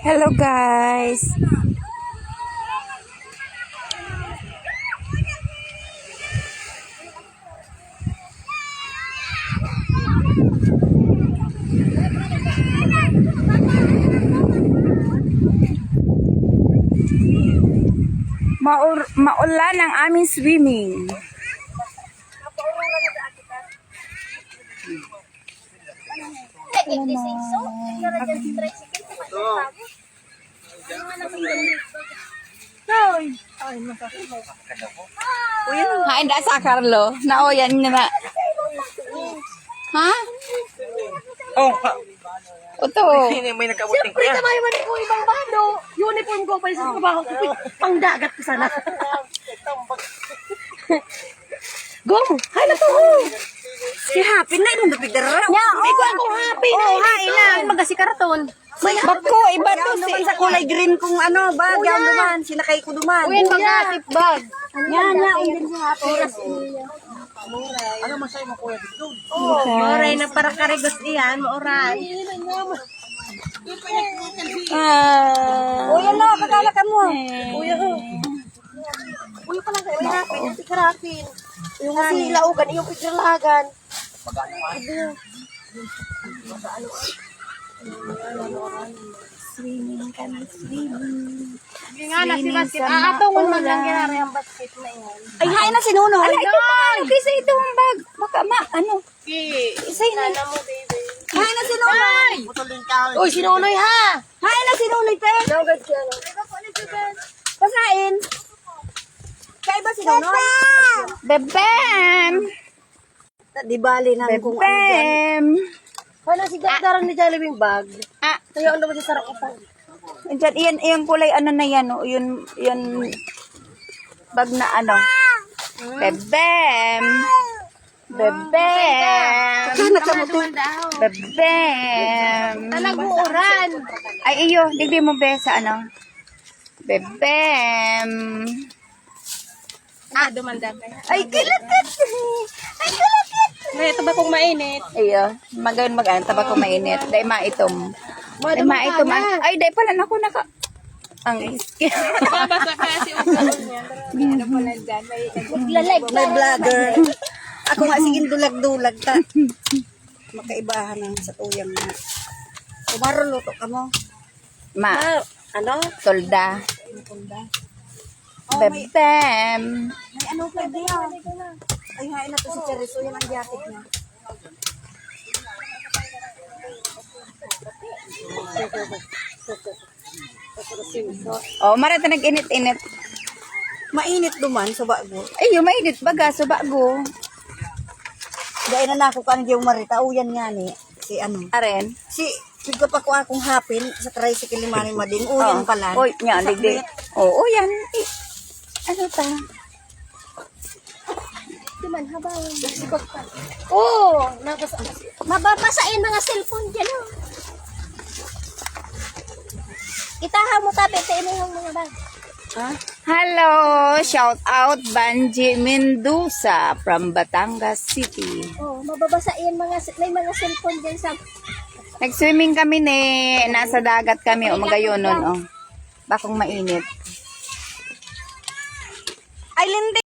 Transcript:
Hello guys. Maulan ang aming swimming. Hain dah sa Carlo. Na yan na. Ha? Oh, Oto. may nakabuting ko yan. Siyempre, may mani ko ibang bando. Uniform ko pa sa trabaho ko. Pangdagat ko sana. Go! Hay na to! Si Happy na itong dapidara. Ya, may ko akong happy na. Oh, hay na. Magasi karaton. Bako, iba to si... Sa kulay green kung ano, bag, yaw duman, sinakay ko duman. Uyan, mga tip bag. Yan, undin si Happy. Ano masaya mo kuya dito? Oray na para karigos iyan, maoray. Uyan na, kakalakan mo. Uya ko. Uya pa lang kayo. May happy. Yung tikarapin. Yung kasi laugan, yung pigralagan. Swimming kami, swimming. Hindi nga na si basket. Atungon man lang ginari ang basket na yan. Ay, hay na sinuno. Ala, ito pa. Ano kaysa ito ang bag? Baka ano? Isay na mo, baby. Hay na sinuno. Uy, sinunoy ha! Hay na sinuno, te. Nagad siya. Pasain. Kaya ba sinuno? Bebem! Di bali na kung ano dyan. Bebem! Wala si Gagdaran ni Jollibee bag. Ah, Kaya ano ba sa sarap ito? dyan, iyan kulay ano na yan, oh. Yun, bag na ano. Bebem! Bebem! Bebem! Nag-uuran. Ay, iyo, digdi mo be sa ano. Bebem! Dumanda ka. Ay, kilakat! Ay, kilakat! May ito ba kung mainit? Iyo, magayon mag-ano, taba ko mainit. Dahil maitom. Dahil maitom. Ay, dahil pala na ako naka... Ang iskin. Babasa ka si Upan niya. May vlogger. Ako nga siging dulag-dulag ta. Makaibahan ng sa tuyang na. Kumaro luto ka mo. Ma, Ano? tolda. Oh, may Bebem! ano pwede yan. Ay, hain na to si Cheriso. Yan ang jacket niya. Oh, marita nag-init-init. Mainit duman sa bago. Ay, yung mainit baga, so bago. Dahil na nako ka yung marita. Uyan nga ni. Si ano. Aren. Si, bigla pa ko akong hapin sa tricycle ni Manny Mading. Uyan pala. Oy, yan, digdi. Oo, yan. Eh, ano ta? Diman, habang. Oo! Mababasain mga cellphone dyan, oh. Itaha mo tabi, tain mo yung mga bag. Hello! Shout out Banji Mendoza from Batangas City. Oh, mababasain may mga cellphone dyan sa... Nag-swimming kami ni, nasa dagat kami, o magayonon, oh. Bakong mainit. Ay, lindi!